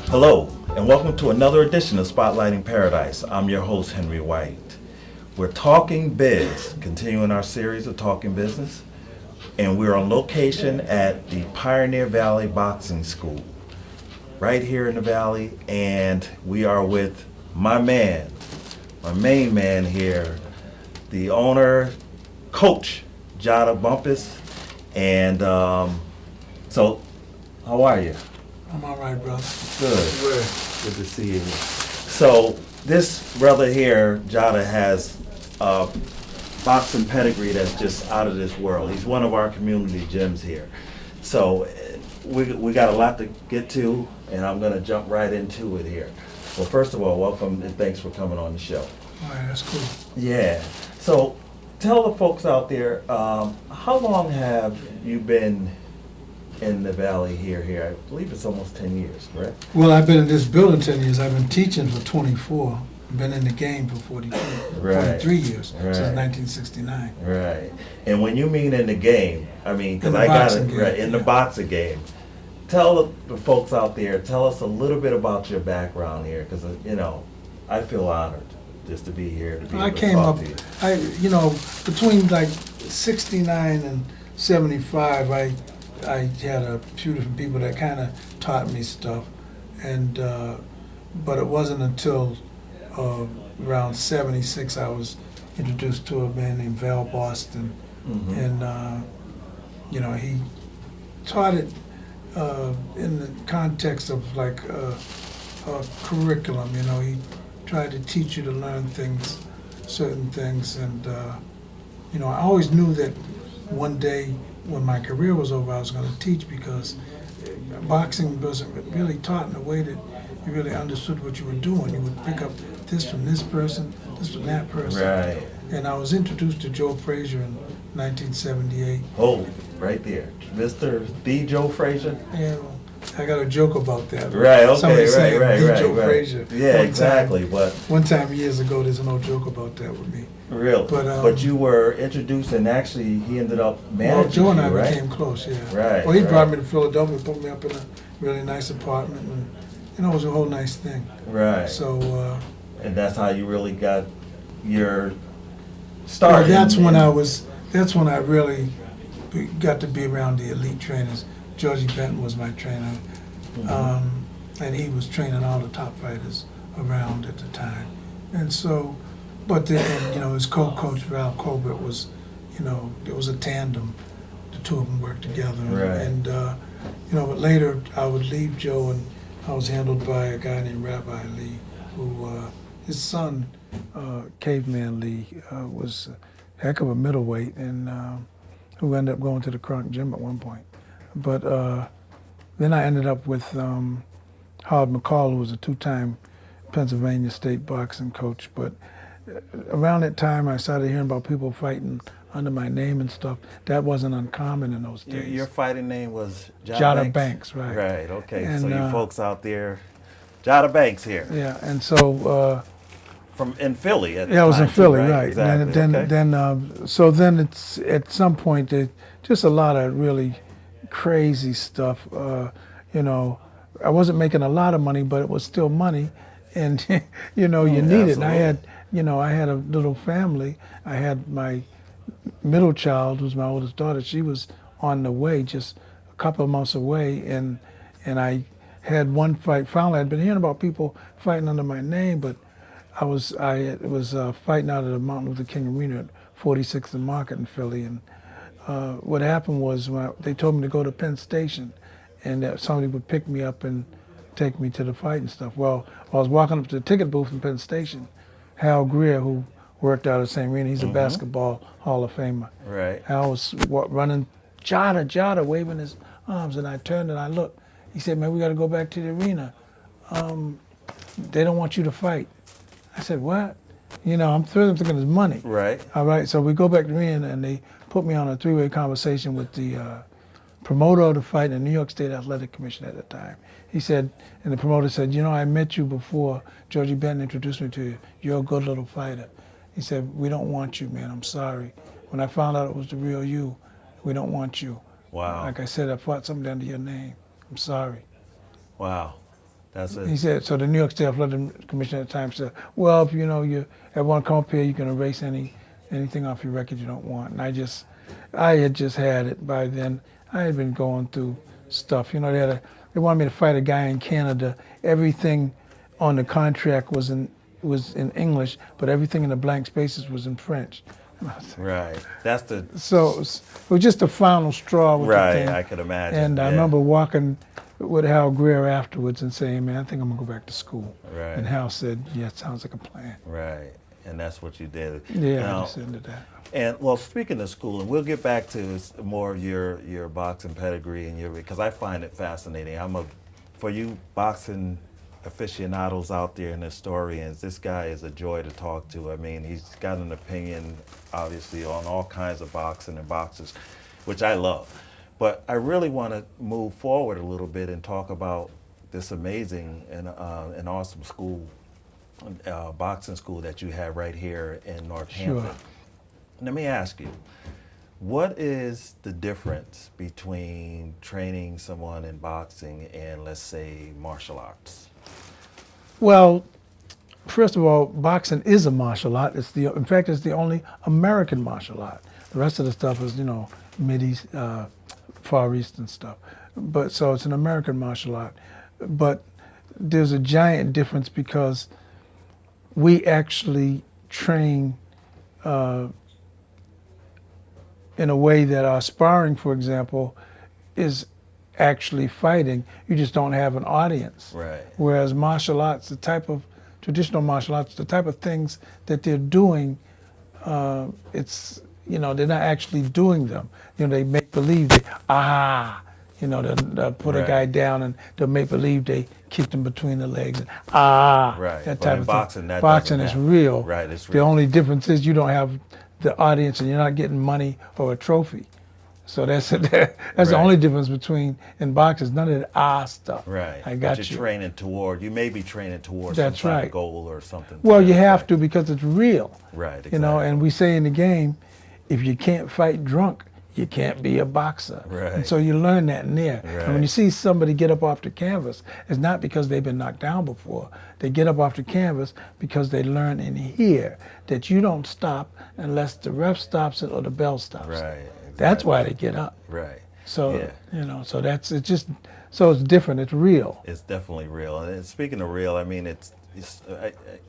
Hello, and welcome to another edition of Spotlighting Paradise. I'm your host, Henry White. We're talking biz, continuing our series of talking business, and we're on location at the Pioneer Valley Boxing School, right here in the Valley, and we are with my man, my main man here, the owner, Coach Jada Bumpus, and so, how are you? I'm all right, brother. Good. Good to see you. So this brother here, Jada, has a boxing pedigree that's just out of this world. He's one of our community gyms here. So we got a lot to get to, and I'm going to jump right into it here. Well, first of all, welcome and thanks for coming on the show. All right, that's cool. Yeah. So tell the folks out there, how long have you been in the Valley here? I believe it's almost 10 years, correct? Well, I've been in this building 10 years. I've been teaching for 24. I've been in the game for 43 years, Right. since 1969. Right. And when you mean in the game, I mean, because In the I got boxing it game, right in the yeah. boxing game. Tell the folks out there, tell us a little bit about your background here, because I feel honored just to be here. I came up, between like 69 and 75, I had a few different people that kind of taught me stuff, and but it wasn't until around 76 I was introduced to a man named Val Boston, and he taught it in the context of like a curriculum. He tried to teach you to learn things, certain things, and I always knew that one day when my career was over, I was going to teach, because boxing wasn't really taught in a way that you really understood what you were doing. You would pick up this from this person, this from that person. Right. And I was introduced to Joe Frazier in 1978. Oh, right there. Mr. The Joe Frazier? Yeah, I got a joke about that. Right, okay, Somebody saying right. Joe Frazier. Yeah, exactly. One time years ago, there's no joke about that with me. Really? But you were introduced, and actually he ended up managing Well, Joe and I you, right? became close, yeah. Right. Well, he right. brought me to Philadelphia, put me up in a really nice apartment, and it was a whole nice thing. Right. So. And that's how you really got your start. Well, that's when I really got to be around the elite trainers. Georgie Benton was my trainer, and he was training all the top fighters around at the time. And so, but then, his co-coach Val Colbert was, it was a tandem. The two of them worked together. Right. And but later I would leave Joe, and I was handled by a guy named Rabbi Lee, who, his son, Caveman Lee, was a heck of a middleweight, and who ended up going to the Kronk Gym at one point. But then I ended up with Howard McCall, who was a two-time Pennsylvania state boxing coach. But around that time, I started hearing about people fighting under my name and stuff. That wasn't uncommon in those days. Your fighting name was Jada Banks, right. Right, okay. And, so you folks out there, Jada Banks here. Yeah, and so... in Philly at the yeah, I was time, in Philly, too, right. Exactly. And then it's at some point just a lot of really crazy stuff. I wasn't making a lot of money, but it was still money, and you need it. And I had a little family. I had my middle child, who's my oldest daughter. She was on the way, just a couple of months away, and I had one fight. Finally, I'd been hearing about people fighting under my name, but I was fighting out at the Martin Luther King Arena at 46th and Market in Philly, and what happened was they told me to go to Penn Station, and that somebody would pick me up and take me to the fight and stuff. Well, I was walking up to the ticket booth in Penn Station. Hal Greer, who worked out at St. Rena, he's a basketball Hall of Famer. Right. Hal was running, Jada, waving his arms, and I turned and I looked. He said, "Man, we got to go back to the arena. They don't want you to fight." I said, "What?" I'm thinking it's money. Right. All right, so we go back to the arena, and they put me on a three-way conversation with the promoter of the fight and the New York State Athletic Commission at the time. He said, and the promoter said, "I met you before. Georgie Benton introduced me to you. You're a good little fighter." He said, "We don't want you, man. I'm sorry. When I found out it was the real you, we don't want you." Wow. Like I said, I fought somebody under your name. I'm sorry. Wow. That's it. He said, so the New York State Athletic Commission at the time said, well, if you ever want to come up here, you can erase anything off your record you don't want. And I had just had it by then. I had been going through stuff. They wanted me to fight a guy in Canada. Everything on the contract was in English, but everything in the blank spaces was in French. Right. That's the. So it was just the final straw with the thing. I could imagine. And I remember walking with Hal Greer afterwards and saying, man, I think I'm going to go back to school. Right. And Hal said, yeah, it sounds like a plan. Right. And that's what you did. Yeah, now, I just ended that. And well, speaking of school, and we'll get back to more of your boxing pedigree and because I find it fascinating. For you boxing aficionados out there and historians, this guy is a joy to talk to. I mean, he's got an opinion, obviously, on all kinds of boxing and boxers, which I love. But I really want to move forward a little bit and talk about this amazing and awesome school, boxing school that you have right here in Northampton. Sure. Let me ask you, what is the difference between training someone in boxing and, let's say, martial arts? Well, first of all, boxing is a martial art. In fact, it's the only American martial art. The rest of the stuff is, Mideast, Far East and stuff. But so it's an American martial art. But there's a giant difference because we actually train in a way that our sparring, for example, is actually fighting. You just don't have an audience. Right. Whereas martial arts, traditional martial arts, the type of things that they're doing, they're not actually doing them. They make believe they'll put a guy down and they'll make believe they kicked him between the legs. Right. That But type in of boxing, thing. that Boxing doesn't is happen. real. Right, it's The real. only difference is you don't have the audience and you're not getting money or a trophy. So that's the only difference in boxing. None of the stuff. Right. I got but you. you may be training towards That's some kind right. of goal or something. Well, you have to because it's real. Right, exactly. And we say in the game, if you can't fight drunk, you can't be a boxer. Right. And so you learn that in there. Right. And when you see somebody get up off the canvas, it's not because they've been knocked down before. They get up off the canvas because they learn in here that you don't stop unless the ref stops it or the bell stops it. Right. Exactly. That's why they get up. Right. So, so it's different. It's real. It's definitely real. And speaking of real, I mean,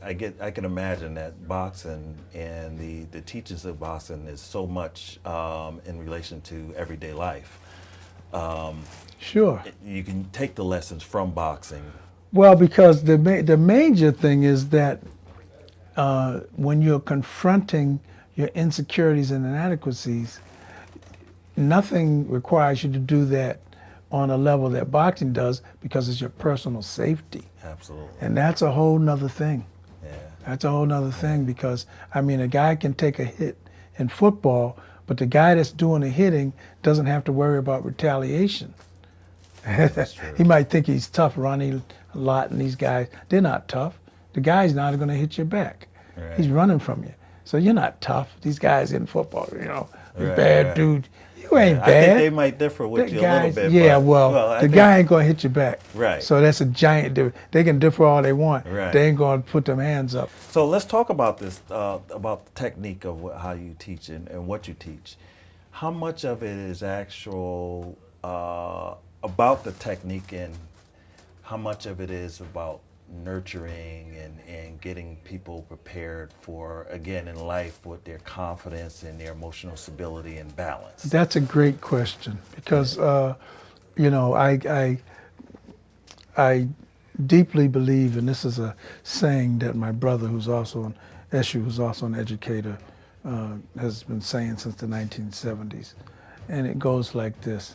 I can imagine that boxing and the teachings of boxing is so much in relation to everyday life. Sure. You can take the lessons from boxing. Well, because the major thing is that when you're confronting your insecurities and inadequacies, nothing requires you to do that on a level that boxing does because it's your personal safety. Absolutely. And that's a whole nother thing. Yeah. That's a whole nother thing because, I mean, a guy can take a hit in football, but the guy that's doing the hitting doesn't have to worry about retaliation. That's true. He might think he's tough, Ronnie Lott and these guys. They're not tough. The guy's not going to hit your back. Right. He's running from you. So you're not tough. These guys in football, Right, bad dude. You ain't I bad. think they might differ with you a little bit. Yeah, but, the guy ain't going to hit your back. Right. So that's a giant difference. They can differ all they want. Right. They ain't going to put them hands up. So let's talk about this, about the technique of how you teach and what you teach. How much of it is actual about the technique and how much of it is about nurturing and getting people prepared for, again, in life with their confidence and their emotional stability and balance? That's a great question because, I deeply believe, and this is a saying that my brother, who's also an educator, has been saying since the 1970s, and it goes like this.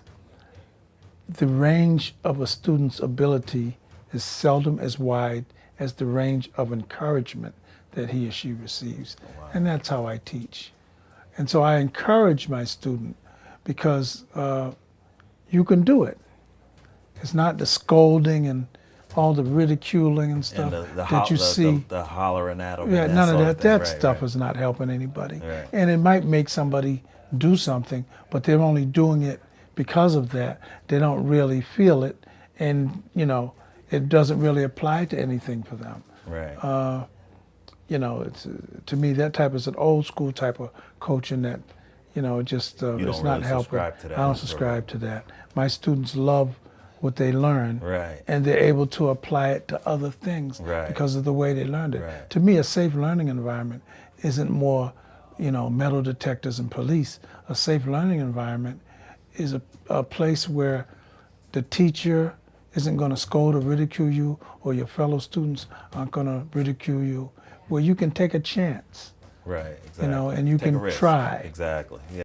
The range of a student's ability is seldom as wide as the range of encouragement that he or she receives. Wow. And that's how I teach. And so I encourage my student because you can do it. It's not the scolding and all the ridiculing and stuff And that you see. the hollering at them. Yeah, and none of sort that. thing. Stuff is not helping anybody. Right. And it might make somebody do something, but they're only doing it because of that. They don't really feel it. And, it doesn't really apply to anything for them. Right. You know, it's to me that type is an old school type of coaching that, you know, just You it's don't not really helping. subscribe to that I don't in the subscribe to that. My students love what they learn, Right. and they're able to apply it to other things Right. because of the way they learned it. Right. To me, a safe learning environment isn't more, you know, metal detectors and police. A safe learning environment is a place where the teacher isn't going to scold or ridicule you, or your fellow students aren't going to ridicule you, where you can take a chance, Right. Exactly. you know, and you Take a can risk. try. Exactly. Yeah.